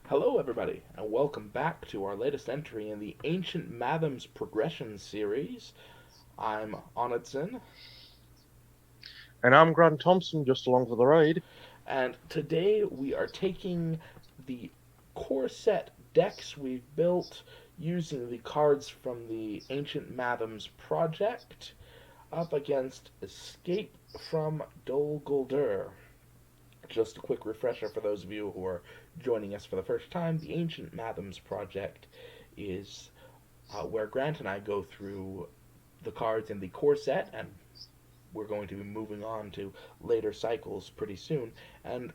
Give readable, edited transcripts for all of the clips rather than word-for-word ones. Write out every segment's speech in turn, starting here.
Hello, everybody, and welcome back to our latest entry in the Ancient Mathoms progression series. I'm Onidsen, And I'm Grant Thompson, just along for the ride. and today we are taking the core set decks we've built using the cards from the Ancient Mathoms project up against Escape from Dol Guldur. Just a quick refresher for those of you who are joining us for the first time, the Ancient Mathoms project is where Grant and I go through the cards in the core set, and we're going to be moving on to later cycles pretty soon, and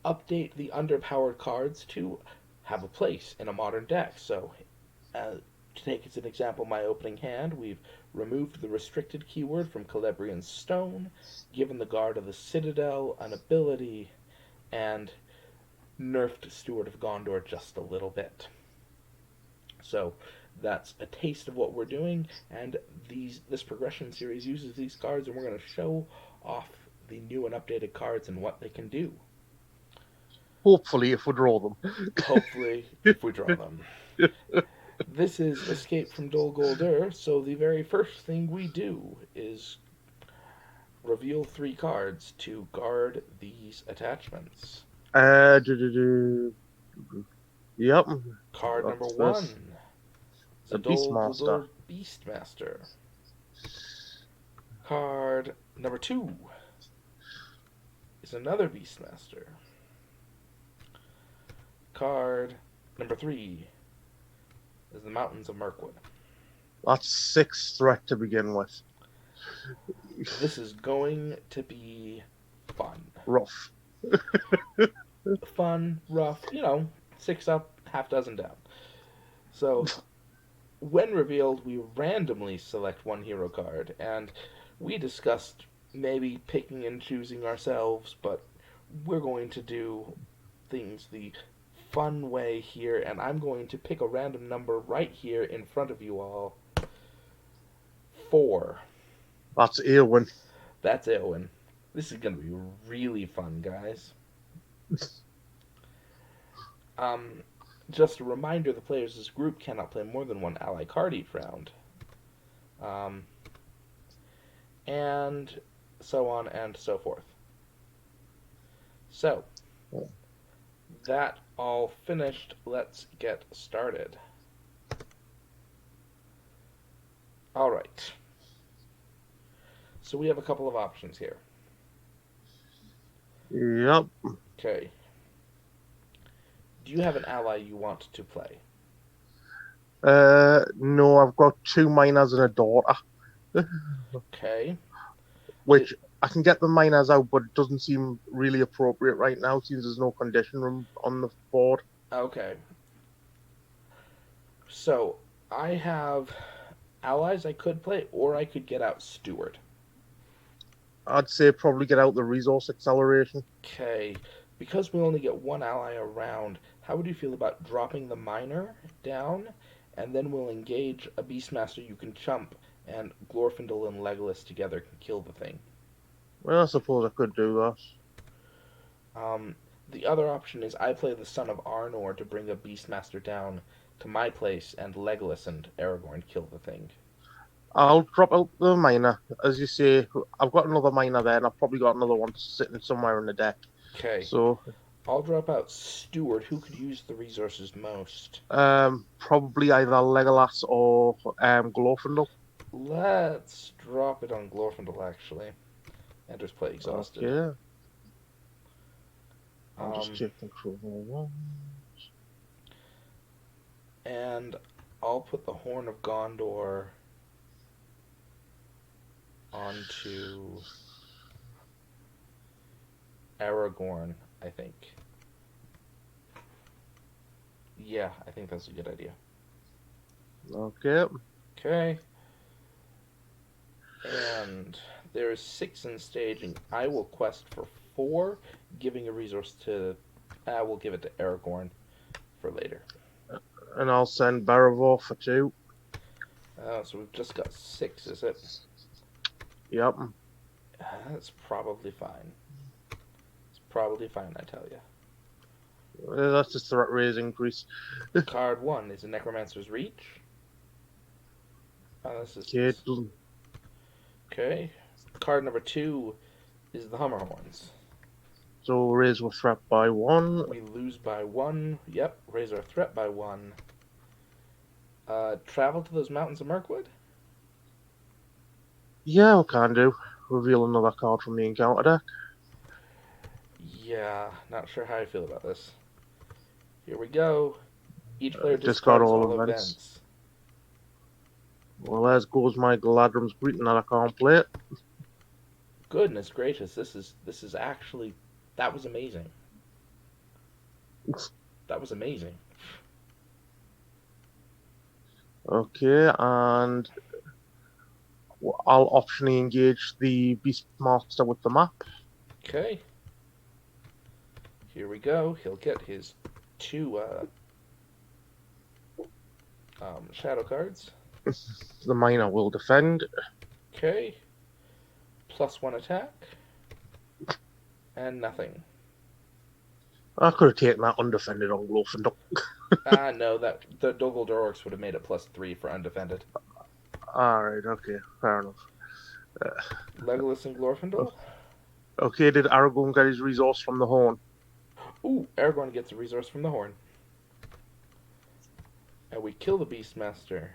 update the underpowered cards to have a place in a modern deck. So, to take as an example my opening hand, we've removed the restricted keyword from Celebrian Stone, given the Guard of the Citadel an ability, and nerfed Steward of Gondor just a little bit. So that's a taste of what we're doing, and this progression series uses these cards, and we're going to show off the new and updated cards and what they can do. Hopefully, if we draw them. Hopefully, if we draw them. This is Escape from Dol Guldur, so the very first thing we do is reveal three cards to guard these attachments. Do, do, do. Yep, Card number that's this. one is a A Dol Beastmaster. Guldur Beastmaster. Card number two is another Beastmaster. Card number three is the Mountains of Mirkwood. That's six threat to begin with. This is going to be fun. Rough. Fun, rough, six up, half dozen down. So, when revealed, we randomly select one hero card, and we discussed maybe picking and choosing ourselves, but we're going to do things the fun way here, and I'm going to pick a random number right here in front of you all. 4. That's Eowyn. That's Eowyn. This is going to be really fun, guys. Um, just a reminder, the players' this group cannot play more than one ally card each round. Um, and so on and so forth. So, that all finished, let's get started. Alright. So we have a couple of options here. Yep. Okay. Do you have an ally you want to play? No, I've got two miners and a daughter, Okay. which I can get the miners out, but it doesn't seem really appropriate right now since there's no condition room on the board. Okay. So, I have allies I could play, or I could get out Steward. I'd say probably get out the resource acceleration. Okay. Because we only get one ally around, how would you feel about dropping the miner down, and then we'll engage a Beastmaster you can chump, and Glorfindel and Legolas together can kill the thing. Well, I suppose I could do that. Um, the other option is I play the Son of Arnor to bring a Beastmaster down to my place, and Legolas and Aragorn kill the thing. I'll drop out the miner. As you say, I've got another miner there, and I've probably got another one sitting somewhere in the deck. Okay, So, I'll drop out Steward. Who could use the resources most? probably either Legolas or Glorfindel. Let's drop it on Glorfindel, actually. Enters play exhausted. Okay, I'll just Um, take control of one. and I'll put the Horn of Gondor onto Aragorn, I think. Yeah, I think that's a good idea. Okay, Okay. And there is 6 in staging. I will quest for 4, giving a resource to. I will give it to Aragorn for later. and I'll send Baravor for two. So we've just got 6, is it? Yep. That's probably fine. It's probably fine, I tell you. That's just threat raise increase. Card 1 is a Necromancer's Reach. This is Okay, it doesn't. okay. Card number 2 is the Hummer Horns. So raise with threat by 1. We lose by 1. Yep, raise our threat by 1. Travel to those mountains of Mirkwood? Yeah, we can do. Reveal another card from the encounter deck. Yeah, not sure how I feel about this. Here we go. Each player Discard discards all all events. events. Well, there goes my Galadrim's greeting that I can't play it. Goodness gracious, this is actually that was amazing. That was amazing. Okay, and I'll optionally engage the Beastmaster with the map. Okay. Here we go. He'll get his 2 shadow cards. The miner will defend. Okay. +1 attack. And nothing. I could have taken that undefended on Glorfindel. No, that the Dol Guldur orcs would have made it +3 for undefended. Alright, okay, fair enough. Legolas and Glorfindel. Okay, did Aragorn get his resource from the horn? Ooh, Aragorn gets a resource from the horn. And we kill the Beastmaster,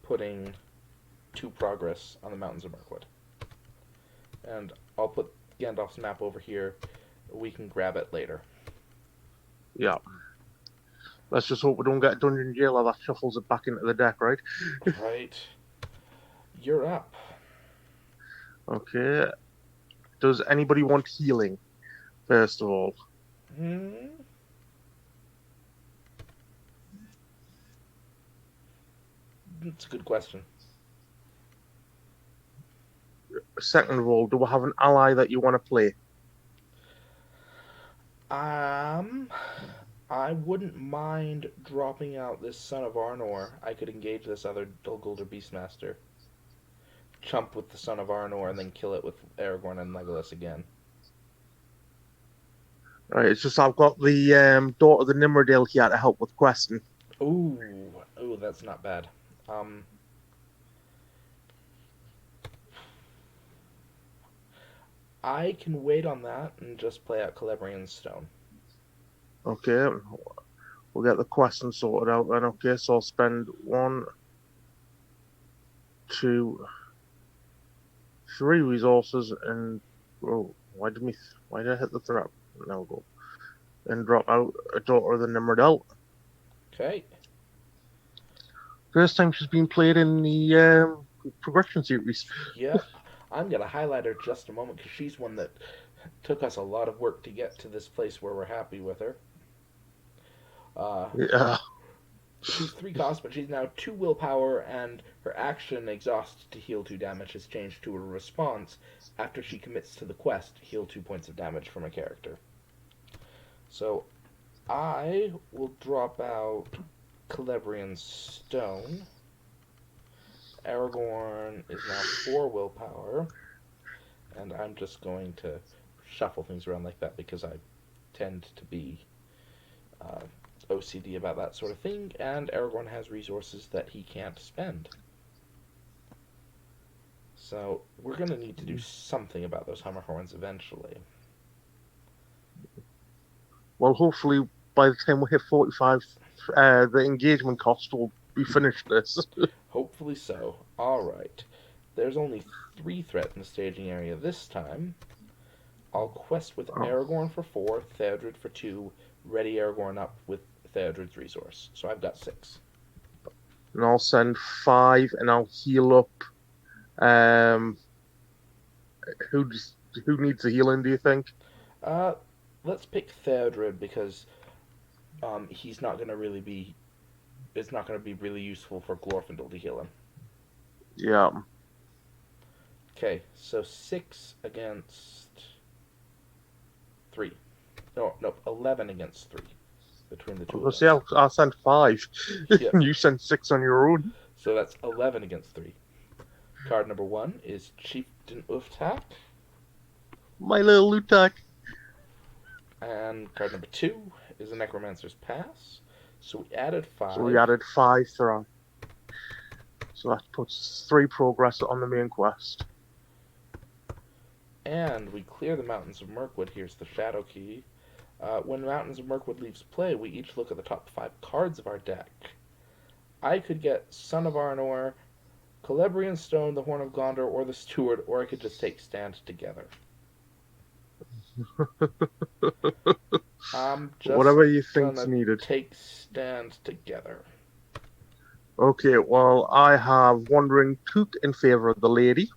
putting 2 progress on the Mountains of Mirkwood. And I'll put Gandalf's map over here. We can grab it later. Yeah. Let's just hope we don't get a dungeon jailer that shuffles it back into the deck, right? Right. You're up. Okay. Does anybody want healing, first of all? That's a good question. Second of all, do we have an ally that you want to play? I wouldn't mind dropping out this Son of Arnor. I could engage this other Dol Guldur Beastmaster. Chump with the Son of Arnor and then kill it with Aragorn and Legolas again. Right, it's just I've got the daughter of the Nimrodale here to help with questing. Ooh, that's not bad. I can wait on that and just play out Celebrian's Stone. Okay, we'll get the question sorted out then. Okay, so I'll spend 1, 2, 3 resources and why did I hit the threat? Now go and drop out a daughter of the Nimrodale. Okay. First time she's been played in the progression series. Yeah, I'm gonna highlight her just a moment because she's one that took us a lot of work to get to this place where we're happy with her. Yeah. She's 3 cost, but she's now 2 willpower, and her action exhaust to heal 2 damage has changed to a response after she commits to the quest, heal 2 points of damage from a character. So I will drop out Celebrian's Stone. Aragorn is now 4 willpower, and I'm just going to shuffle things around like that because I tend to be OCD about that sort of thing, and Aragorn has resources that he can't spend. So we're going to need to do something about those Hummer Horns eventually. Well, hopefully by the time we hit 45, the engagement cost will be finished this. Hopefully so. Alright. There's only 3 threats in the staging area this time. I'll quest with Aragorn for 4, Theodred for 2, ready Aragorn up with Theodred's resource. So I've got 6. And I'll send 5 and I'll heal up. Who needs the healing, do you think? Let's pick Theodred because he's not going to really be... It's not going to be really useful for Glorfindel to heal him. Yeah. Okay, so 6 against 3. No, 11 against 3 between the two of us. See, I'll send 5. Yep. You send 6 on your own. So that's 11 against 3. Card number 1 is Chieftain Uftak. My little Lutak. And card number 2 is a Necromancer's Pass. So we added So we 5. added 5 to that. So that puts 3 progress on the main quest. And we clear the Mountains of Mirkwood. Here's the Shadow Key. When Mountains of Mirkwood leaves play, we each look at the top 5 cards of our deck. I could get Son of Arnor, Celebrian Stone, the Horn of Gondor, or the Steward, or I could just take Stand Together. I'm just Whatever you think's gonna needed. take Stand Together. Okay, well, I have Wandering Cook in favor of the Lady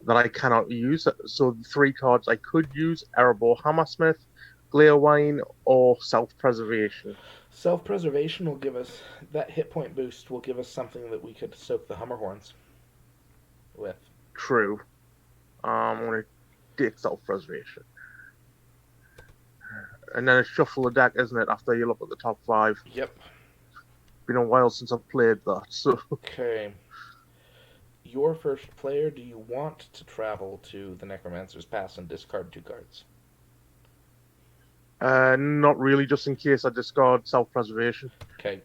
that I cannot use. So the 3 cards I could use: Erebor Hammersmith, Gleowine, or Self-Preservation. Self-preservation will give us that hit point boost. Will give us something that we could soak the Hummerhorns with. True. I'm going to take Self-Preservation. And then it's shuffle the deck, isn't it, after you look at the top 5? Yep. Been a while since I've played that, so... Okay. Your first player, do you want to travel to the Necromancer's Pass and discard 2 cards? Not really, just in case I discard Self-Preservation. Okay.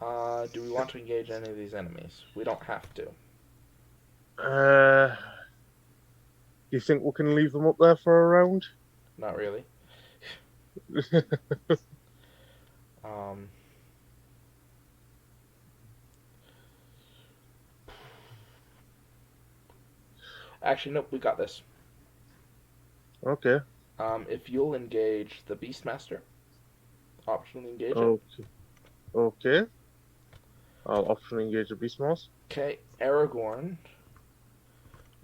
Do we want to engage any of these enemies? We don't have to. Do you think we can leave them up there for a round? Not really. Um, Actually, nope, we got this. Okay. If you'll engage the Beastmaster, optionally engage it. Okay. Okay. I'll optionally engage the Beastmaster. Okay, Aragorn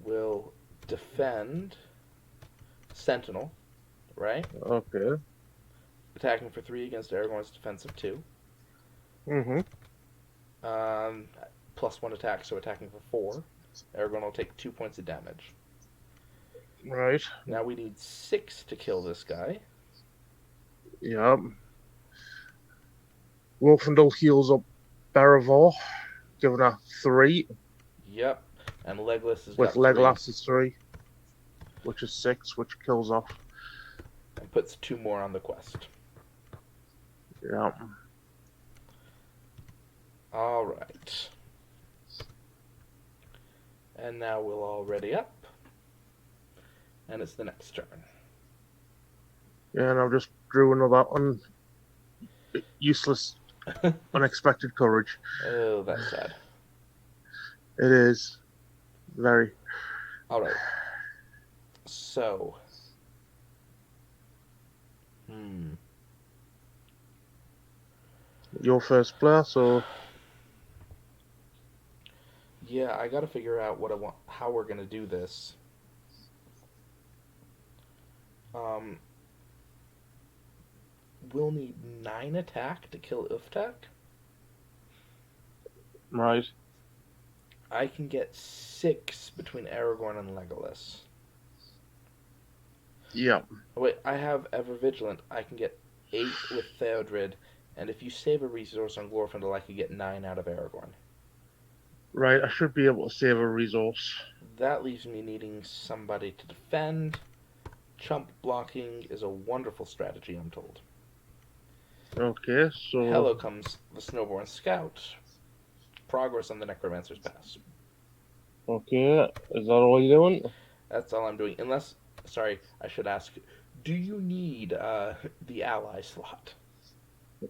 will defend Sentinel, right? Okay. Attacking for 3 against Aragorn's defense of 2. Mm-hmm. +1 attack, so attacking for 4. Aragorn will take 2 points of damage. Right. Now we need 6 to kill this guy. Yep. Wolfendal heals up Beravor, giving her 3. Yep. And Legolas has With got 3. Legolas is 3, which is 6, which kills off. And puts 2 more on the quest. Yep. Alright. And now we'll all ready up. And it's the next turn. Yeah, and I just drew another useless, unexpected courage. Oh, that's sad. It is. Very. Alright. So. Your first player, so... Yeah, I gotta figure out what I want, how we're gonna do this. We'll need 9 attack to kill Uftak. Right. I can get 6 between Aragorn and Legolas. Yeah. Wait, I have Ever Vigilant. I can get 8 with Theodred, and if you save a resource on Glorfindel, I could get 9 out of Aragorn. Right, I should be able to save a resource. That leaves me needing somebody to defend. Chump blocking is a wonderful strategy, I'm told. Okay, so... Hello comes the Snowborn Scout. Progress on the Necromancer's Pass. Okay, is that all you're doing? That's all I'm doing. Unless, sorry, I should ask, do you need the ally slot?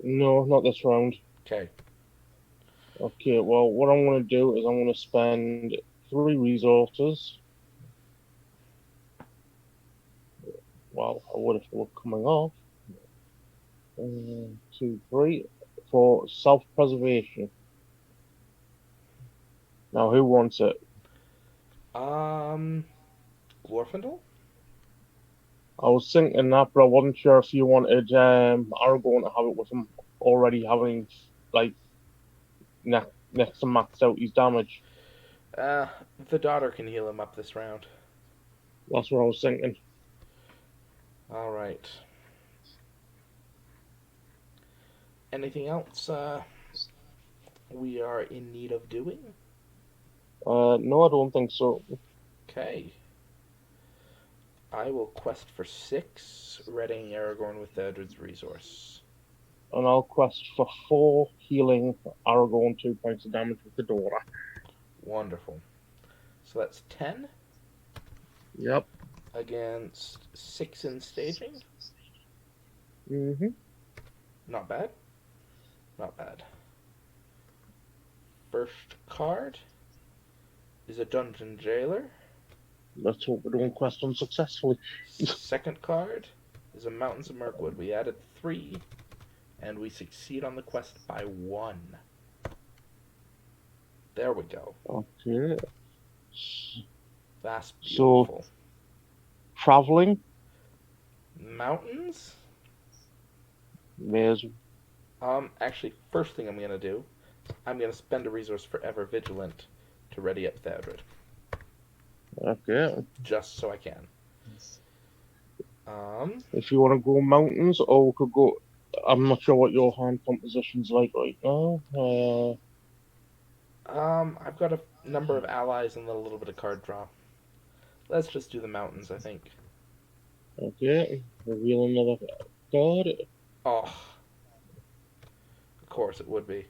No, not this round. Okay. Okay, well, what I'm going to do is I'm going to spend 3 resources. Well, I would if they were coming off. 1, 2, 3. For self-preservation. Now, who wants it? Glorfindel? I was thinking that, but I wasn't sure if you wanted Aragorn to have it with him already having, like, next to maxed out his damage. The daughter can heal him up this round. That's what I was thinking. Alright. Anything else we are in need of doing? No, I don't think so. Okay. I will quest for 6, readying Aragorn with Eldred's resource. And I'll quest for 4, healing Aragorn 2 points of damage with the Dora. Wonderful. So that's 10 Yep. against 6 in staging. Mm-hmm. Not bad. Not bad. First card is a Dungeon Jailer. Let's hope we don't quest unsuccessfully. Second card is a Mountains of Mirkwood. We added 3, and we succeed on the quest by 1. There we go. Okay. That's So, beautiful. traveling, Mountains? there's. Actually, first thing I'm going to do, I'm going to spend a resource for Ever Vigilant to ready up Theodred. Okay. Just so I can. If you want to go mountains, or we could go. I'm not sure what your hand composition's like right now. I've got a number of allies and then a little bit of card draw. Let's just do the mountains, I think. Okay. Reveal another card. Oh, of course it would be.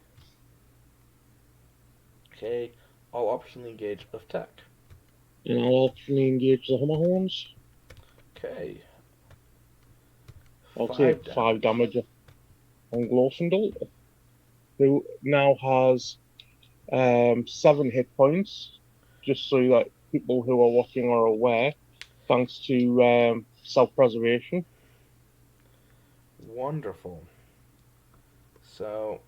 Okay, I'll optionally engage of tech. And I'll optionally engage the Hammerhorns. Okay. I'll take 5 damage on Glorfindel, who now has 7 hit points, just so that people who are watching are aware, thanks to self-preservation. Wonderful. So,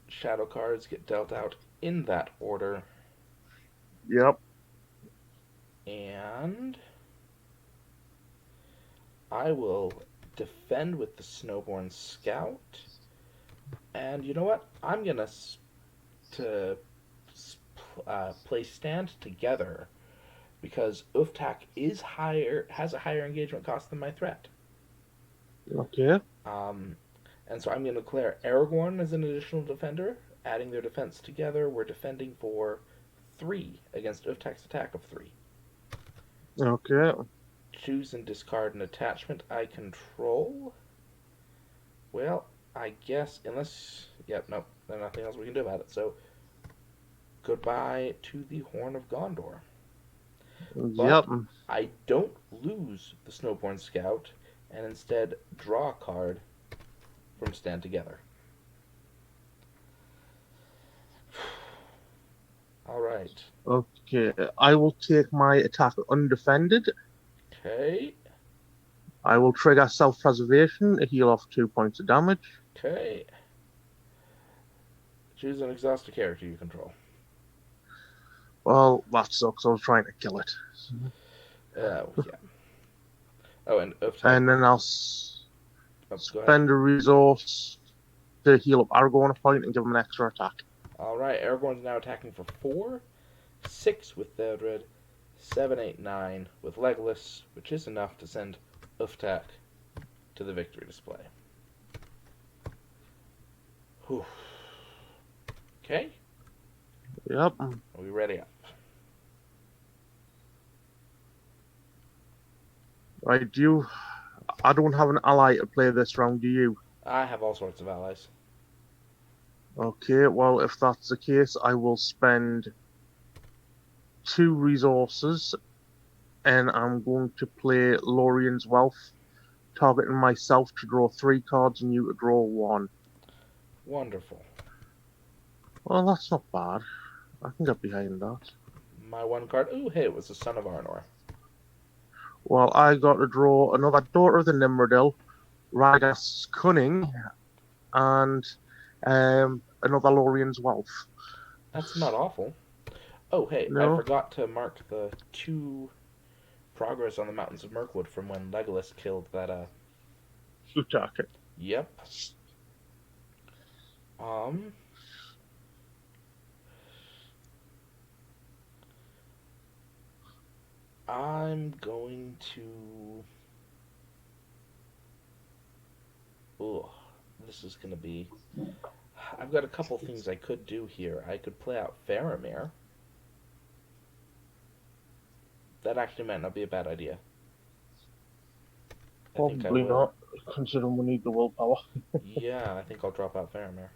shadow cards get dealt out in that order. Yep. And I will defend with the Snowborn Scout. And you know what? I'm going to play stand together because Uftak has a higher engagement cost than my threat. Okay. And so I'm going to declare Aragorn as an additional defender, adding their defense together. We're defending for 3 against Uftak's attack of 3. Okay. Choose and discard an attachment I control. Well, I guess unless nope, there's nothing else we can do about it. So goodbye to the Horn of Gondor. Yep. But I don't lose the Snowborn Scout and instead draw a card from Stand Together. All right. Okay. I will take my attack undefended. Okay. I will trigger self-preservation, a heal off 2 points of damage. Okay. Choose an exhausted character you control. Well, that sucks. I was trying to kill it. Yeah. Oh, and And then I'll spend a resource to heal up Aragorn a point and give him an extra attack. All right. Aragorn's now attacking for 4, 6 with Theodred, 7, 8, 9 with Legolas, which is enough to send Uftak to the victory display. Whew. Okay. Yep. Are we ready up? Right, I don't have an ally to play this round, do you? I have all sorts of allies. Okay, well, if that's the case, I will spend 2 resources and I'm going to play Lorien's Wealth, targeting myself to draw 3 cards and you to draw 1. Wonderful. Well, that's not bad. I can get behind that. My 1 card. Ooh, hey, it was the Son of Arnor. Well, I got to draw another Daughter of the Nimrodil, Radagast's Cunning, and another Lorien's Wealth. That's not awful. Oh, hey, No? I forgot to mark the 2 progress on the Mountains of Mirkwood from when Legolas killed that, Attack it. Yep. I'm going to... Oh, this is going to be... I've got a couple things I could do here. I could play out Faramir. that actually might not be a bad idea. I think I Probably will. not, considering we need the willpower. Yeah, I think I'll drop out Faramir.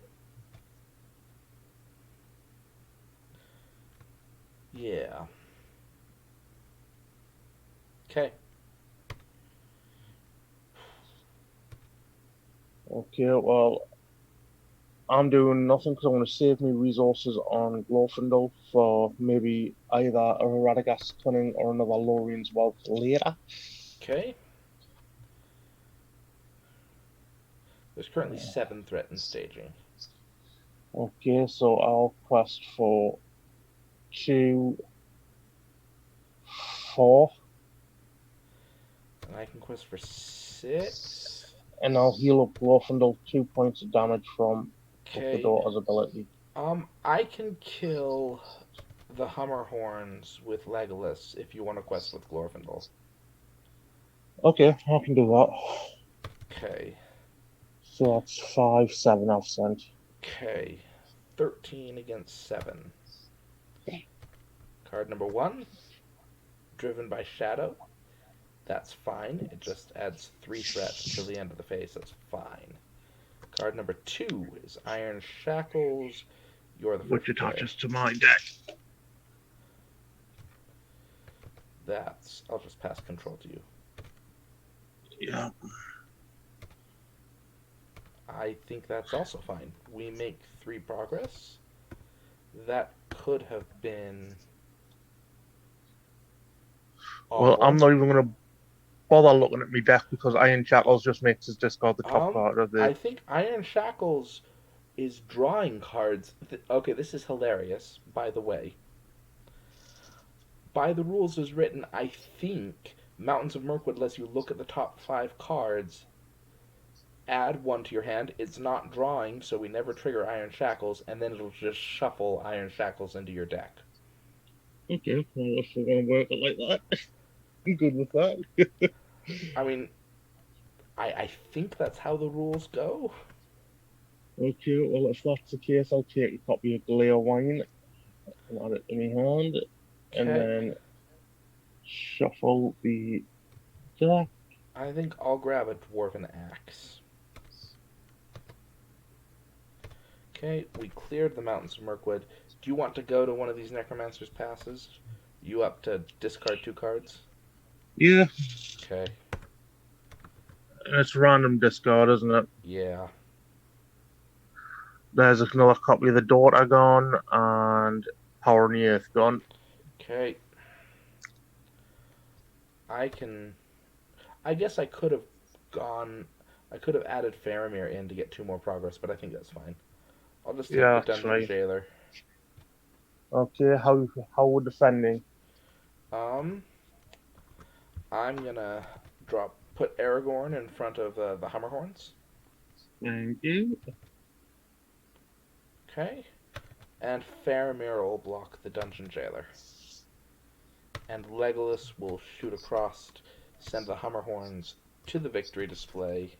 Yeah. Okay. Okay, well, I'm doing nothing because I want to save me resources on Glorfindel for maybe either a Radagast Cunning or another Lorien's Wealth later. Okay. There's currently 7 threatened staging. Okay, so I'll quest for 2, 4, And I can quest for 6. and I'll heal up Glorfindel 2 points of damage from up the Okay. daughter's ability. I can kill the Hummer Horns with Legolas if you want to quest with Glorfindel. Okay, I can do that. Okay. So that's 5, 7 I've sent. Okay. 13 against 7. Card number 1, driven by Shadow. That's fine. It just adds 3 threat until the end of the phase. That's fine. Card number 2 is Iron Shackles. You're the Which first player. attaches to my deck. I'll just pass control to you. Yeah. I think that's also fine. We make 3 progress. That could have been Well, awful. I'm not even going to bother looking at my deck because Iron Shackles just makes us discard the top card of the. I think Iron Shackles is drawing cards. Okay, this is hilarious, by the way. By the rules as written, I think Mountains of Mirkwood lets you look at the top 5 cards, add 1 to your hand. It's not drawing, so we never trigger Iron Shackles, and then it'll just shuffle Iron Shackles into your deck. Okay, well, if we're going to work it like that, I'm good with that. I mean, I think that's how the rules go. Okay, well, if that's the case, I'll take a copy of Glare Wine and add it to my hand, and Okay. then shuffle the deck. I think I'll grab a Dwarven Axe. Okay, we cleared the Mountains of Mirkwood. Do you want to go to one of these Necromancer's passes? You up to discard 2 cards? Yeah, Okay. and it's random discard, isn't it? Yeah. There's another copy of the Daughter gone and Power in the Earth gone. Okay. I guess I could have gone. I could have added Faramir in to get 2 more progress, but I think that's fine. I'll just take the Yeah, that's Dungeon right. Jailer. Okay, how we're defending? Um, I'm gonna put Aragorn in front of the Hammerhorns. Thank you. Okay. And Faramir will block the Dungeon Jailer. And Legolas will shoot across, send the Hammerhorns to the victory display,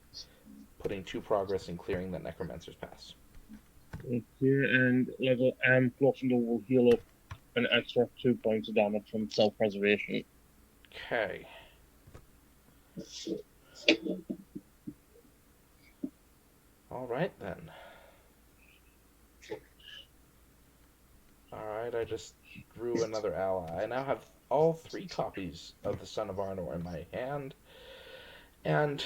putting 2 progress and clearing the Necromancer's Pass. Okay, and level Glorfindel will heal up an extra 2 points of damage from self-preservation. Okay. Alright then. Alright, I just drew another ally. I now have all 3 copies of the Son of Arnor in my hand. And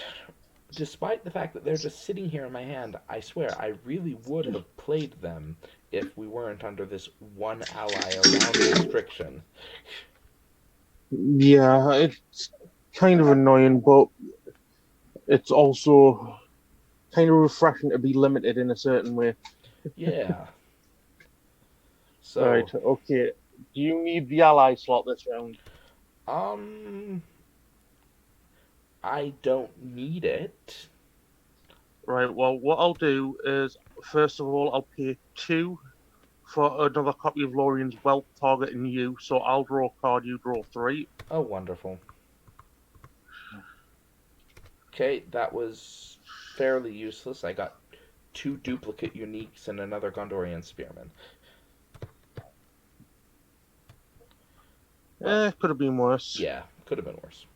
despite the fact that they're just sitting here in my hand, I swear I really would have played them if we weren't under this 1 ally around restriction. Yeah, it's kind of annoying, but it's also kind of refreshing to be limited in a certain way. Yeah. Right, So, okay. Do you need the ally slot this round? um, I don't need it. Right, well, what I'll do is, first of all, I'll pay 2 for another copy of Lorien's Wealth targeting you, so I'll draw a card, you draw 3. Oh, wonderful. Okay, that was fairly useless. I got 2 duplicate uniques and another Gondorian Spearman. Could have been worse. Yeah, could have been worse.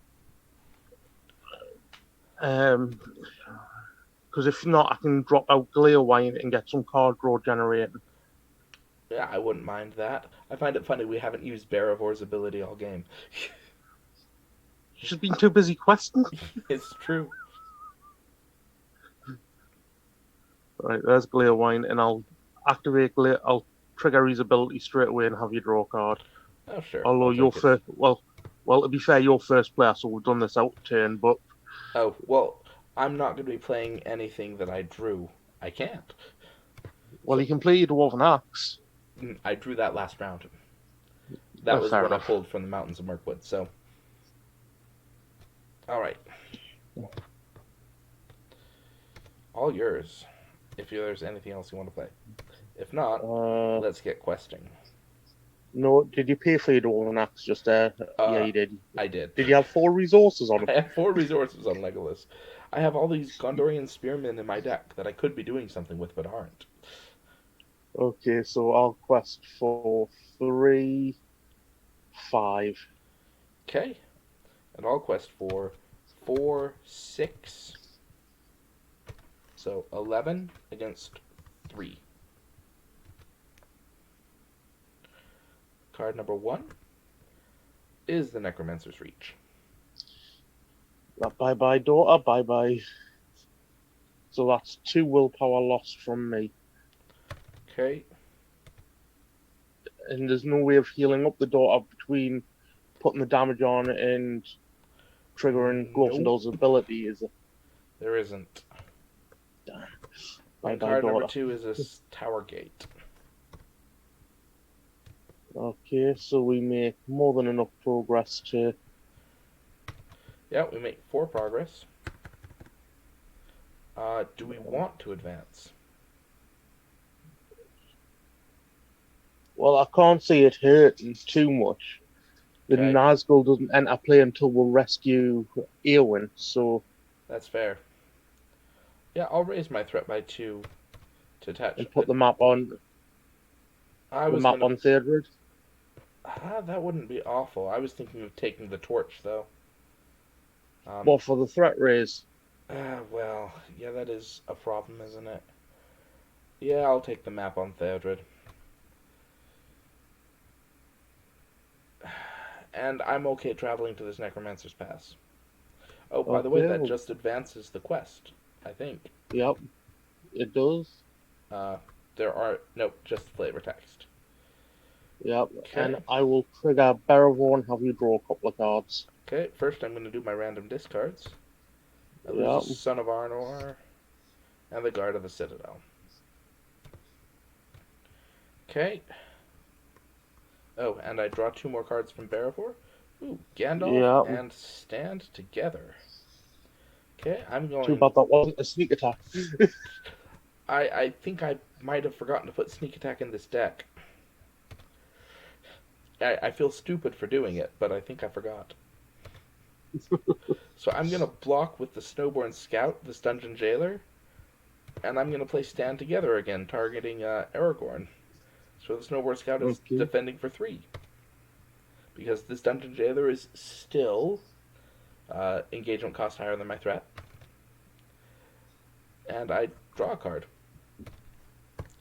Because if not, I can drop out Eowyn and get some card draw generating. Yeah, I wouldn't mind that. I find it funny we haven't used Baravor's ability all game. She's been too busy questing. It's true. Right, there's Eowyn, and I'll activate I'll trigger his ability straight away and have you draw a card. Oh, sure. Although you're first, well, to be fair, you're first player, so we've done this out turn. But oh well, I'm not going to be playing anything that I drew. I can't. Well, you can play your Dwarven Axe. I drew that last round. That was what I pulled from the Mountains of Mirkwood. So, all right, all yours. If there's anything else you want to play, if not, let's get questing. No, did you pay for your Dwarven Axe just there? Yeah, you did. I did. Did you have 4 resources on it? I have 4 resources on Legolas. I have all these Gondorian spearmen in my deck that I could be doing something with, but aren't. Okay, so I'll quest for 3, 5. Okay. And I'll quest for 4, 6. So 11 against 3. Card number 1 is the Necromancer's Reach. Bye-bye, daughter, bye-bye. So that's 2 willpower lost from me. Okay. And there's no way of healing up the daughter between putting the damage on and triggering Glorfindel's ability, is it? There isn't. Damn. And card number 2 is this Tower Gate. Okay, so we make more than enough progress to... Yeah, we make 4 progress. Do we want to advance? Well, I can't see it hurting too much. The Nazgul doesn't enter play until we rescue Eowyn, so... That's fair. Yeah, I'll raise my threat by 2 to attach... And put the map on... on Theodred? That wouldn't be awful. I was thinking of taking the torch, though. What, for the threat raise? Well, yeah, that is a problem, isn't it? Yeah, I'll take the map on Theodred. And I'm okay traveling to this Necromancer's Pass. Oh, by the way, that just advances the quest, I think. Yep, it does. There are... Nope, just flavor text. Yep, and I will trigger Baravar and have you draw a couple of cards. Okay, first I'm going to do my random discards. There's a Son of Arnor and the Guard of the Citadel. Okay. Oh, and I draw 2 more cards from Baravar. Ooh, Gandalf and Stand Together. Okay, I'm going... Too bad that wasn't a sneak attack. I think I might have forgotten to put sneak attack in this deck. I feel stupid for doing it, but I think I forgot. So I'm going to block with the Snowborn Scout, this Dungeon Jailer, and I'm going to play Stand Together again, targeting Aragorn. So the Snowborn Scout is defending for 3. Because this Dungeon Jailer is still engagement cost higher than my threat. And I draw a card.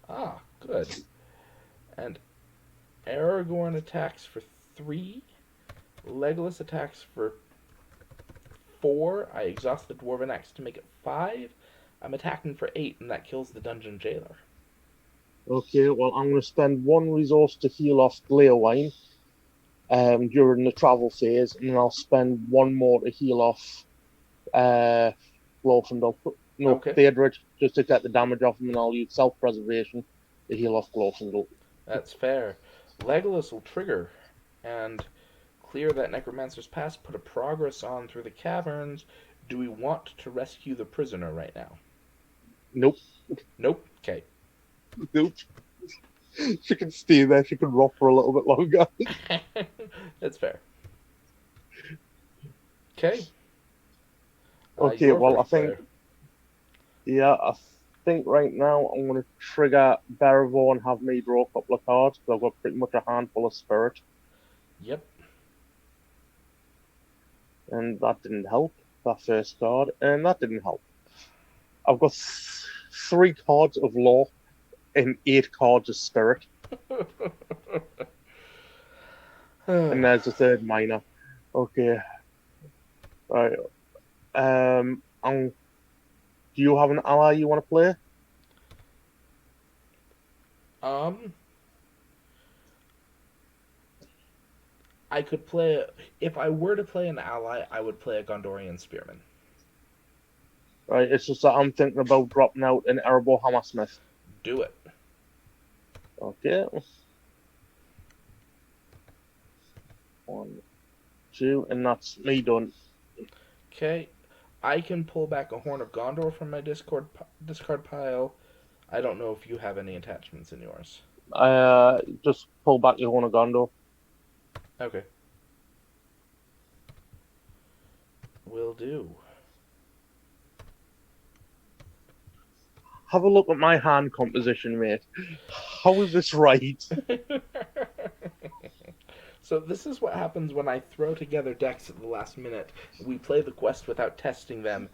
Ah, good. And Aragorn attacks for 3. Legolas attacks for 4. I exhaust the Dwarven Axe to make it 5. I'm attacking for 8, and that kills the Dungeon Jailer. Okay, well, I'm going to spend 1 resource to heal off Eowyn during the travel phase, and then I'll spend 1 more to heal off Glorfindel. Theodred, just to get the damage off him, and I'll use self-preservation to heal off Glorfindel. That's fair. Legolas will trigger and clear that Necromancer's Pass, put a progress on through the caverns. Do we want to rescue the prisoner right now? Nope. Nope? Okay. Nope. She can stay there. She can rot for a little bit longer. That's fair. Okay. Okay, well, I think... Yeah, I think right now I'm going to trigger Baravar and have me draw a couple of cards, because I've got pretty much a handful of spirit. Yep. and that didn't help. That first card, and that didn't help. I've got 3 cards of law and 8 cards of spirit, and there's the third minor. Okay, right. Do you have an ally you want to play? um, I could play. If I were to play an ally, I would play a Gondorian Spearman. Right, it's just that I'm thinking about dropping out an Erebor Hammersmith. Do it. Okay. 1, 2, and that's me done. Okay, I can pull back a Horn of Gondor from my discard pile. I don't know if you have any attachments in yours. Just pull back your Horn of Gondor. Okay, will do. Have a look at my hand composition, mate. How is this right? So this is what happens when I throw together decks at the last minute. We play the quest without testing them,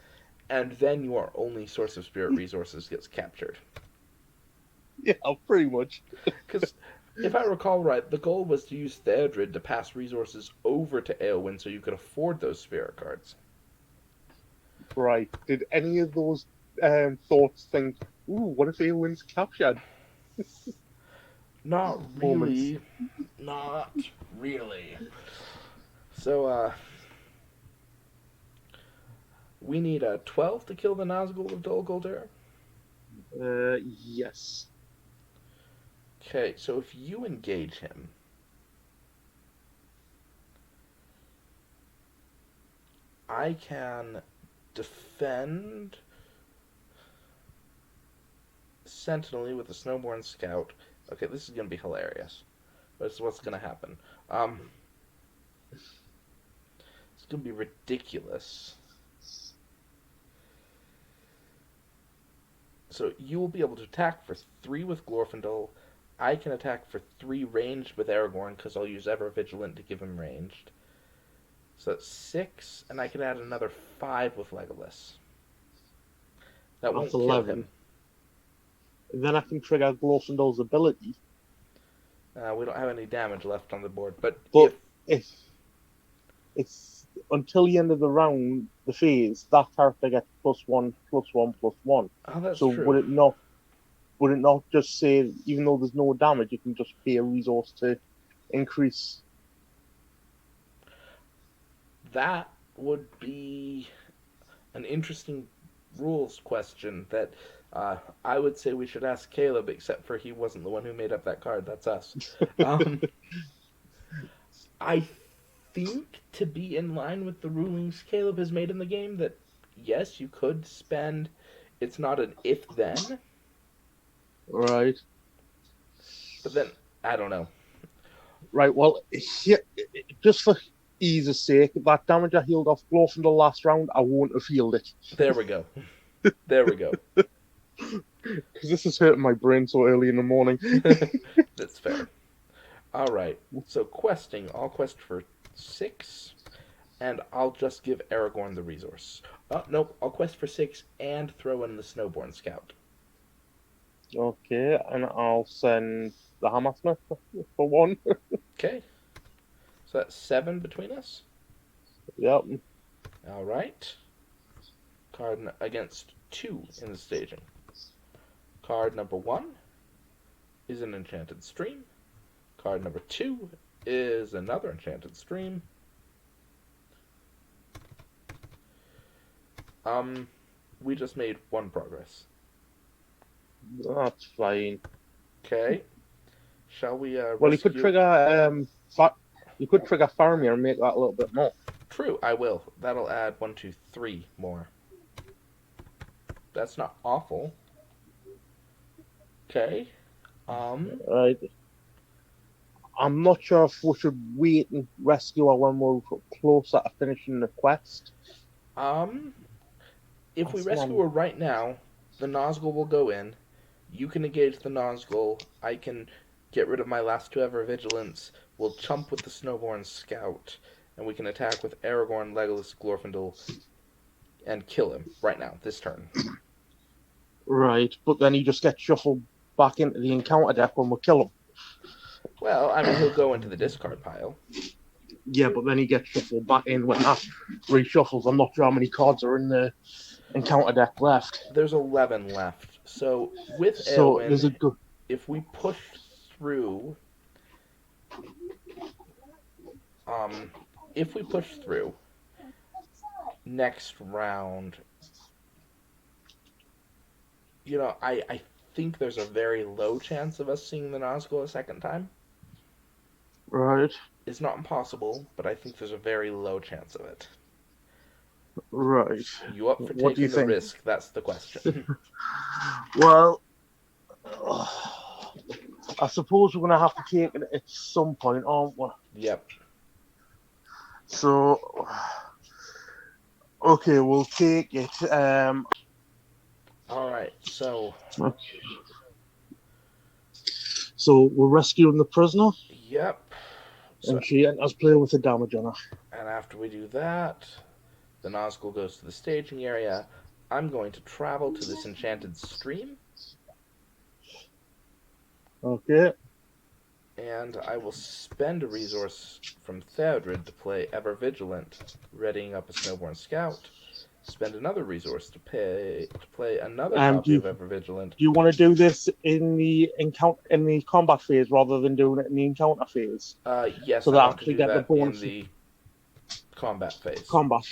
and then your only source of spirit resources gets captured. Yeah, pretty much. Because if I recall right, the goal was to use Theodred to pass resources over to Eowyn so you could afford those spirit cards. Right. Did any of those thoughts think, ooh, what if Eowyn's captured? Not Moments. really. Not really. So, we need a 12 to kill the Nazgul of Dol Guldur. Yes. Okay, so if you engage him, I can defend Sentinely with a Snowborn Scout. Okay, this is going to be hilarious. But it's what's going to happen. It's going to be ridiculous. So you will be able to attack for 3 with Glorfindel. I can attack for 3 ranged with Aragorn because I'll use Ever Vigilant to give him ranged. So that's 6, and I can add another 5 with Legolas. That That's won't kill 11. him. And then I can trigger Glorfindel's ability. We don't have any damage left on the board, but But if it's until the end of the round, the phase, that character gets +1, +1, +1. Oh, that's So true. would it not just say, even though there's no damage, you can just pay a resource to increase? That would be an interesting rules question that I would say we should ask Caleb, except for he wasn't the one who made up that card. That's us. Um, I think to be in line with the rulings Caleb has made in the game that yes, you could spend. It's not an if then, Right. but then I don't know. Right. Well, here, just for ease's sake, that damage I healed off Glorfindel last round, I won't have healed it. There we go. There we go. Because this is hurting my brain so early in the morning. That's fair. All right. So questing, I'll quest for 6, and I'll just give Aragorn the resource. Nope. I'll quest for 6 and throw in the Snowborn Scout. Okay, and I'll send the Hammersmith for 1. Okay. So that's 7 between us. Yep. All right. Card against 2 in the staging. Card number 1 is an Enchanted Stream. Card number 2 is another Enchanted Stream. We just made 1 progress. That's fine. Okay. Shall we Well, rescue... you could trigger Faramir and make that a little bit more. True, I will. That'll add 1, 2, 3 more. That's not awful. Okay. Right. I'm not sure if we should wait and rescue her when we're closer to finishing the quest. If we rescue her right now, the Nazgul will go in. You can engage the Nazgul. I can get rid of my last 2 Ever Vigilance. We'll chump with the Snowborn Scout. and we can attack with Aragorn, Legolas, Glorfindel, and kill him right now, this turn. Right, but then he just gets shuffled back into the encounter deck when we kill him. Well, I mean, he'll go into the discard pile. Yeah, but then he gets shuffled back in when that reshuffles. I'm not sure how many cards are in the encounter deck left. There's 11 left. So with So there's a Eowyn, good. if we push through, um, if we push through next round, I think there's a very low chance of us seeing the Nazgul a second time. Right. It's not impossible, but I think there's a very low chance of it. Right. You up for What do you taking the think? risk? That's the question. Well, I suppose we're going to have to take it at some point, aren't we? Yep. So, okay, we'll take it. All right. So, So we're rescuing the prisoner, yep. So, and she enters play with the damage on her. and after we do that, the Nazgul goes to the staging area. I'm going to travel to this enchanted stream, Okay. and I will spend a resource from Theodred to play Ever Vigilant, readying up a Snowborn Scout. Spend another resource to play another copy of Ever Vigilant. Do you want to do this in the combat phase rather than doing it in the encounter phase? Yes, So I they want to actually do get the that bonus in the combat phase. combat.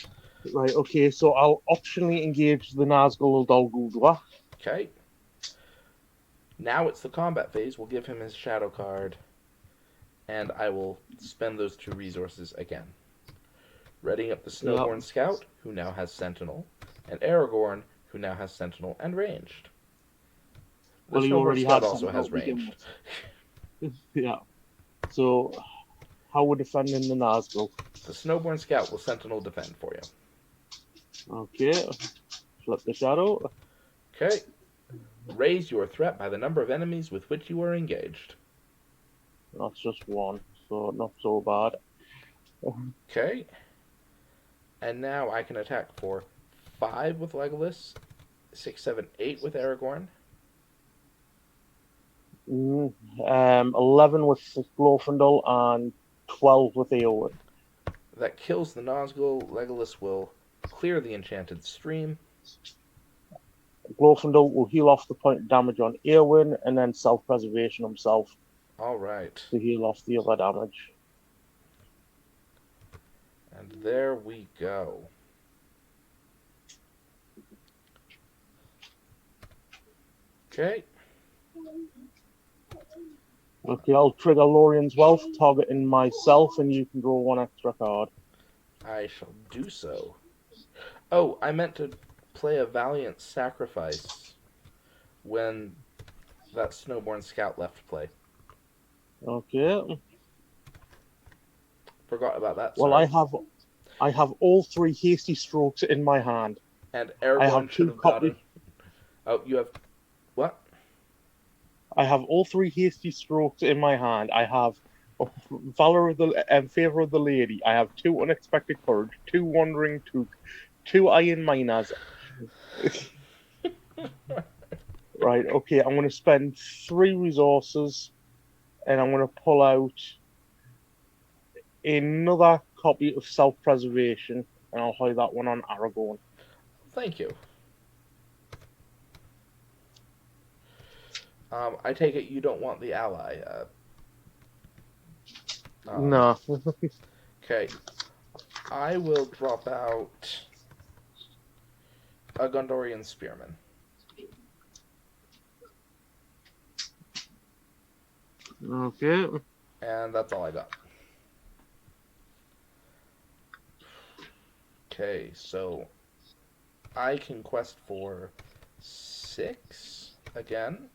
Right. Okay. So I'll optionally engage the Nazgul Dol Guldur. Okay. Now it's the combat phase. We'll give him his shadow card, and I will spend those 2 resources again. Readying up the Snowborn Scout, who now has Sentinel, and Aragorn, who now has Sentinel and ranged. The Snowborn Scout also has ranged. Yeah. So, how we're defending the Nazgul? The Snowborn Scout will Sentinel defend for you. Okay. Flip the shadow. Okay. Raise your threat by the number of enemies with which you are engaged. That's just 1, so not so bad. Okay. And now I can attack for 5 with Legolas, 6, 7, 8 with Aragorn. 11 with Glorfindel and 12 with Eowyn. That kills the Nazgul. Legolas will clear the enchanted stream. Glorfindel will heal off the point of damage on Eowyn and then self-preservation himself. All right. To heal off the other damage. And there we go. Okay. Okay, I'll trigger Lorien's Wealth, targeting myself, and you can draw 1 extra card. I shall do so. Oh, I meant to play a Valiant Sacrifice when that Snowborn Scout left play. Okay. Forgot about that. Well, sorry. I have all 3 hasty strokes in my hand. And Aragorn should have gotten. Oh, you have what? I have all 3 hasty strokes in my hand. I have Valor of the Favor of the Lady. I have 2 Unexpected Courage, 2 Wandering Took, 2 Iron Miners. Right. Okay. I'm going to spend 3 resources, and I'm going to pull out another copy of Self-Preservation, and I'll hide that one on Aragorn. Thank you. I take it you don't want the ally. No. Okay. I will drop out a Gondorian Spearman. Okay. And that's all I got. Okay, so I can quest for 6 again.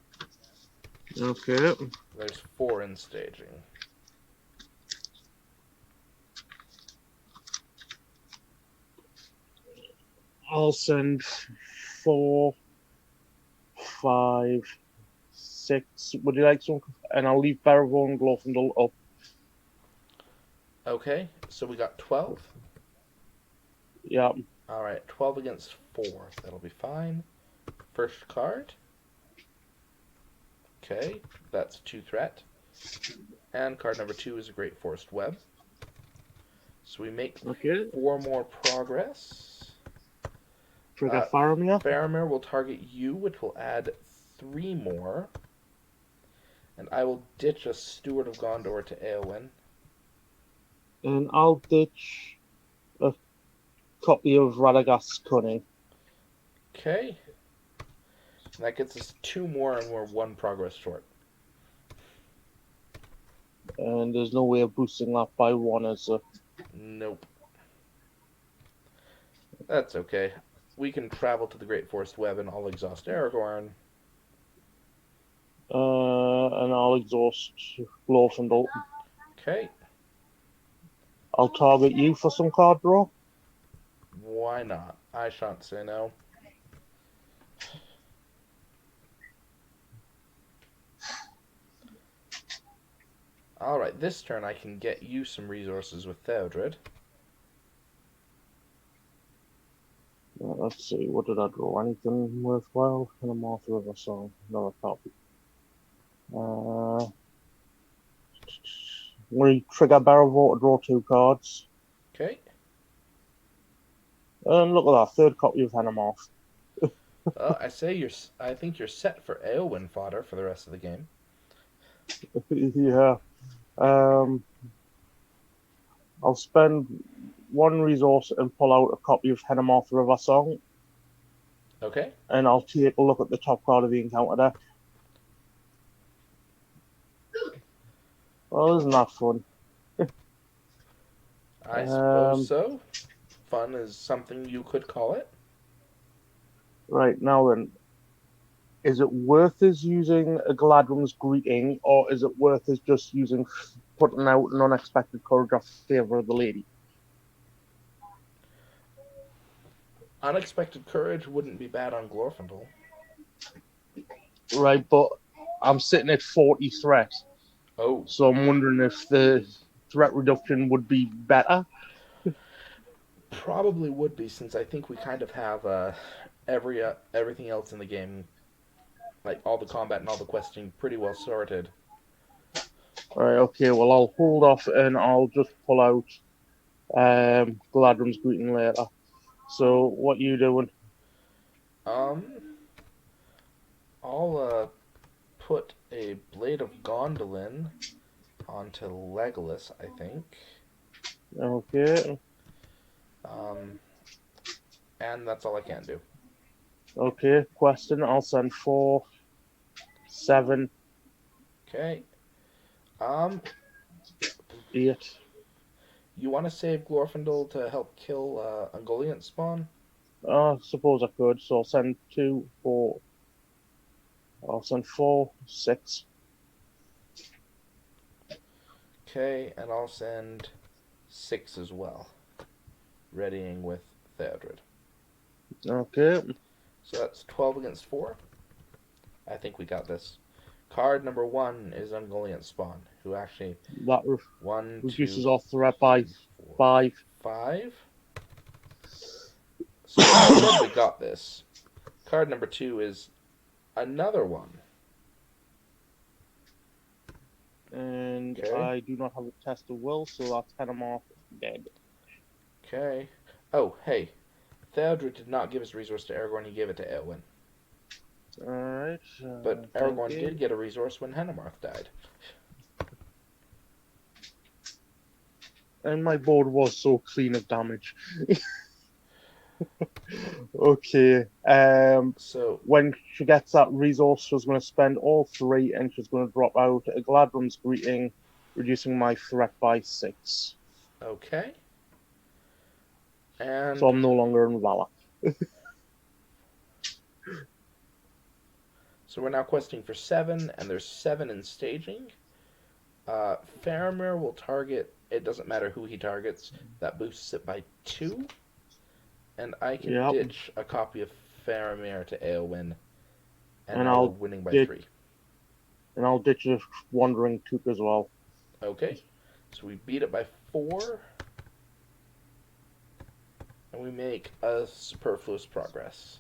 Okay. There's 4 in staging. I'll send 4, 5, 6. Would you like some? And I'll leave Barrowbone and Glorfindel up. Okay, so we got 12. Yeah. Alright, 12 against 4. That'll be fine. First card. Okay, that's a 2 threat. And card number 2 is a Great Forest Web. So we make Okay. 4 more progress. Trigger Faramir. Faramir will target you, which will add 3 more. And I will ditch a Steward of Gondor to Eowyn. And I'll ditch a copy of Radagast's Cunning. Okay. And that gets us 2 more, and we're 1 progress short. And there's no way of boosting that by 1, is there? Nope. That's okay. We can travel to the Great Forest Web and I'll exhaust Aragorn. And I'll exhaust Glorfindel. Okay. I'll target you for some card draw. Why not? I shan't say no. Alright, this turn I can get you some resources with Theodred. Let's see, what did I draw? Anything worthwhile? And I'm off with a song. Another copy. We trigger Barrel Vault to draw 2 cards. Okay. And look at that, third copy of Hanomorph. I think you're set for Eowyn fodder for the rest of the game. Yeah. I'll spend 1 resource and pull out a copy of Hanomorph River Song. Okay. And I'll take a look at the top card of the encounter deck. Well, isn't that fun? I suppose so. Fun is something you could call it. Right, now then. Is it worth us using a Galadrim's Greeting, or is it worth us just putting out an unexpected courage off favor of the lady? Unexpected courage wouldn't be bad on Glorfindel. Right, but I'm sitting at 40 threat. Oh. So I'm wondering if the threat reduction would be better. Probably would be, since I think we kind of have everything else in the game, like all the combat and all the questing, pretty well sorted. Alright, okay, well I'll hold off and I'll just pull out Galadrim's Greeting later. So what are you doing? I'll put a Blade of Gondolin onto Legolas, I think. Okay. And that's all I can do. Okay, question. I'll send 4, 7. Okay. 8. You want to save Glorfindel to help kill Ungoliant spawn? I suppose I could. So I'll send 2, 4. I'll send 4, 6. Okay, and I'll send 6 as well. Readying with Theodred. Okay. So that's 12 against 4. I think we got this. Card number 1 is Ungoliant spawn, who actually... That reduces our threat by 5. 5? So I said we got this. Card number 2 is another one. And okay. I do not have a test of will, so that's Hanomorph dead. Okay. Oh, hey. Theodred did not give his resource to Aragorn, he gave it to Eowyn. Alright. But Aragorn did get a resource when Hanomorph died. And my board was so clean of damage. Okay. So when she gets that resource, she's going to spend all 3, and she's going to drop out a Galadrim's Greeting, reducing my threat by 6. Okay. And so I'm no longer in Valor. So we're now questing for 7, and there's 7 in staging. Faramir will target, it doesn't matter who he targets, that boosts it by 2. And I can ditch a copy of Faramir to Eowyn, and now we're winning by 3. And I'll ditch a Wandering Took as well. Okay, so we beat it by 4, and we make a superfluous progress.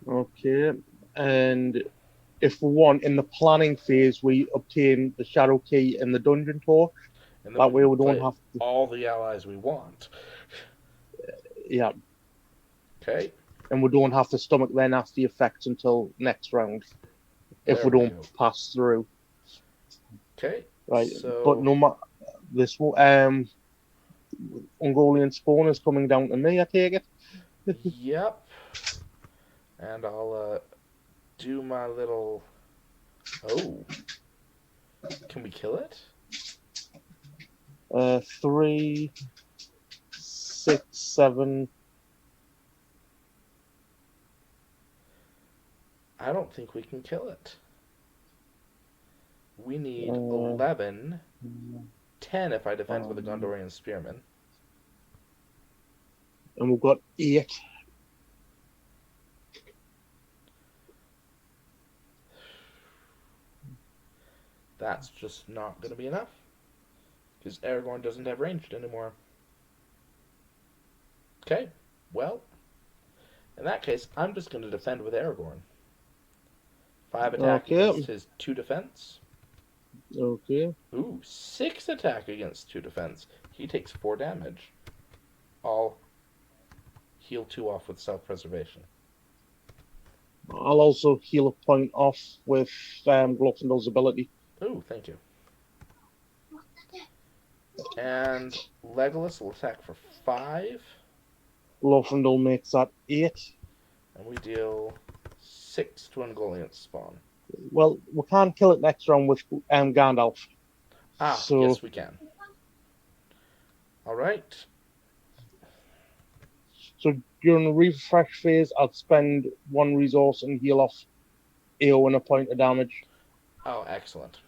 Okay. And if we want, in the planning phase, we obtain the shadow key and the dungeon torch. And then That we way can we don't play have to. all the allies we want. Yeah. Okay, And we don't have to stomach their nasty effects until next round if there we we don't go. pass through. Okay, Right. But so no matter this Ungolian spawn is coming down to me, I take it. yep, and I'll do my little. Oh, can we kill it? 3, 6, 7. I don't think we can kill it. We need Uh, 11, 10 if I defend with a um, Gondorian spearman. and we've got 8. That's just not going to be enough. Because Aragorn doesn't have ranged anymore. Okay, well, in that case, I'm just going to defend with Aragorn. 5 attack against Okay. his 2 defense. Okay. Ooh, 6 attack against 2 defense. He takes 4 damage. I'll heal 2 off with self-preservation. I'll also heal a point off with Glorfindel's ability. Ooh, thank you. And Legolas will attack for 5. Glorfindel makes that 8. And we deal 6 to Ungoliant spawn. Well, we can't kill it next round with Gandalf. Ah, So, yes we can. Alright. so during the refresh phase, I'll spend 1 resource and heal off Eowyn a point of damage. Oh, excellent.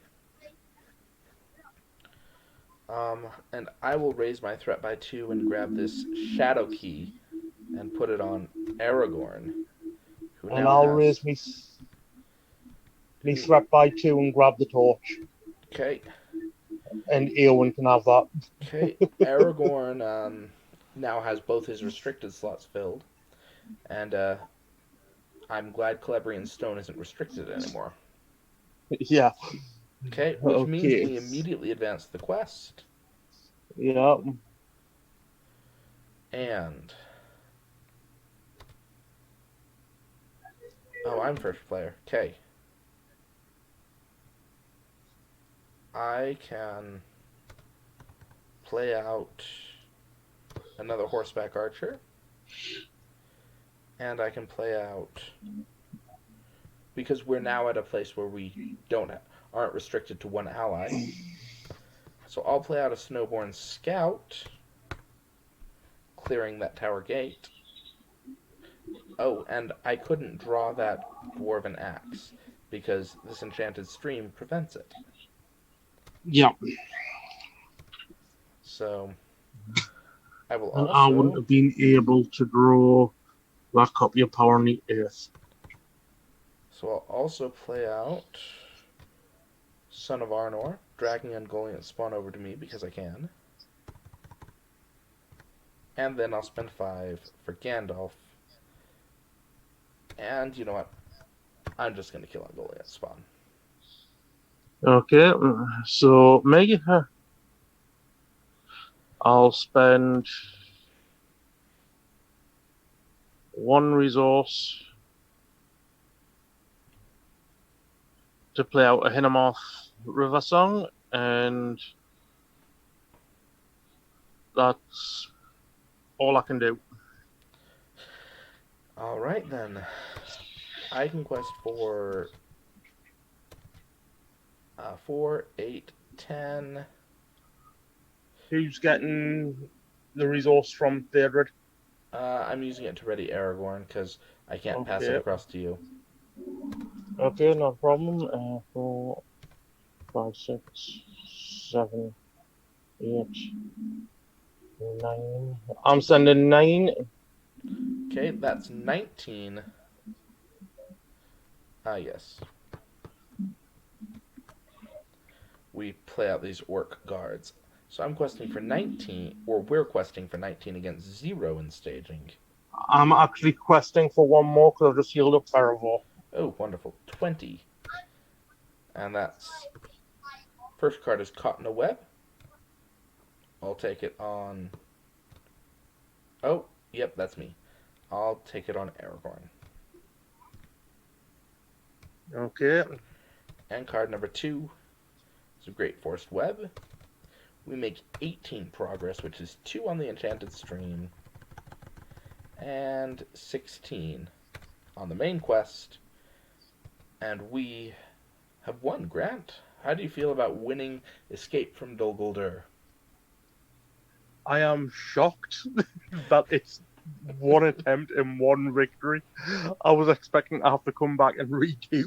And I will raise my threat by 2 and grab this shadow key and put it on Aragorn, who And now I'll has. raise me threat by 2 and grab the torch. Okay, And Eowyn can have that. okay. Aragorn now has both his restricted slots filled, and I'm glad Celebrian Stone isn't restricted anymore. Yeah. Okay, which means Okay. we immediately advance the quest, Yeah. and oh, I'm first player. Okay, I can play out another horseback archer, and I can play out because we're now at a place where we aren't restricted to 1 ally. So I'll play out a snowborn scout, clearing that tower gate. Oh, and I couldn't draw that dwarven axe because this enchanted stream prevents it. Yeah. So I will And I wouldn't also. have been able to draw that copy of Power on the Earth. So I'll also play out Son of Arnor, dragging Ungoliant spawn over to me because I can. And then I'll spend 5 for Gandalf. And you know what? I'm just going to kill Ungoliant spawn. Okay, so Meg, I'll spend 1 resource to play out a Hinnomoth River Song, and that's all I can do. Alright then. I can quest for 4, 8, 10. Who's getting the resource from Theodred? I'm using it to ready Aragorn because I can't pass it Okay, across to you. okay, no problem. 4, 5, 6, 7, 8, 9. I'm sending 9. Okay, that's 19. Ah, yes. We play out these orc guards. So I'm questing for 19, or we're questing for 19 against 0 in staging. I'm actually questing for one more because I've just healed up Erebor. Oh, wonderful. 20. And that's. First card is Caught in a Web. I'll take it on. Oh, yep, that's me. I'll take it on Aragorn. Okay. And card number 2 is a Great Forest Web. We make 18 progress, which is 2 on the Enchanted Stream, and 16 on the main quest. And we have won. Grant, how do you feel about winning Escape from Dol Guldur? I am shocked that it's one attempt and one victory. I was expecting to have to come back and redo,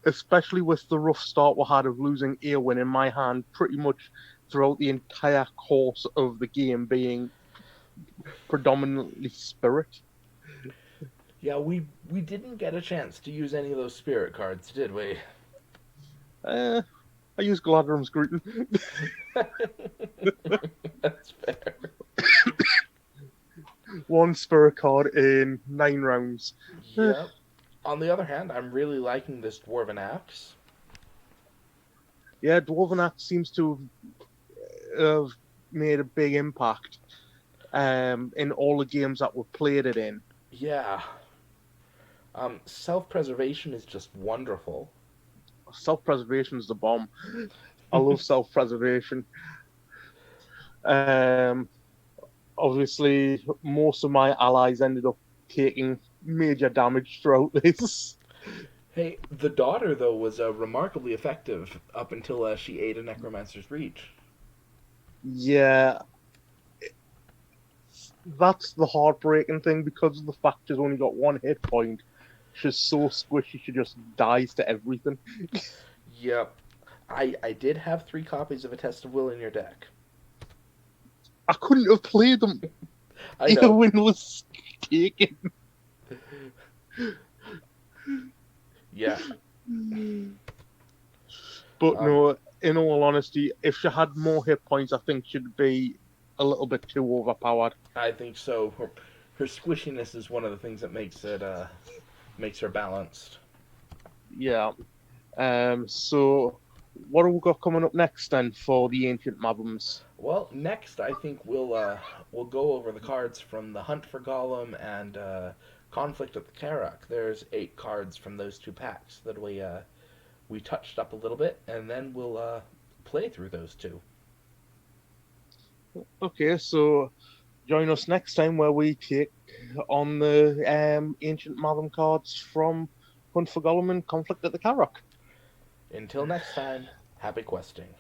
especially with the rough start we had of losing Eowyn in my hand pretty much throughout the entire course of the game being predominantly spirit. Yeah, we didn't get a chance to use any of those spirit cards, did we? I used Gladrum's Greeting. That's fair. One spirit card in 9 rounds. Yep. On the other hand, I'm really liking this Dwarven Axe. Yeah, Dwarven Axe seems to have made a big impact in all the games that we've played it in. Yeah. Self-preservation is just wonderful. Self-preservation is the bomb. I love self-preservation. Obviously, most of my allies ended up taking major damage throughout this. Hey, the daughter, though, was remarkably effective up until she ate a Necromancer's Reach. Yeah, that's the heartbreaking thing because of the fact she's only got 1 hit point. She's so squishy, she just dies to everything. Yep. I did have 3 copies of A Test of Will in your deck. I couldn't have played them. I know. Eowyn was taken. Yeah. But no, in all honesty, if she had more hit points, I think she'd be a little bit too overpowered. I think so. Her squishiness is one of the things that makes it makes her balanced. Yeah. So what have we got coming up next then for the Ancient Mathoms? Well, next I think we'll go over the cards from the Hunt for Gollum and Conflict at the Carrock. There's 8 cards from those 2 packs that we touched up a little bit, and then we'll play through those 2. Okay, so join us next time where we take on the Ancient Mathom cards from Hunt for Gollum and Conflict at the Carrock. Until next time, happy questing.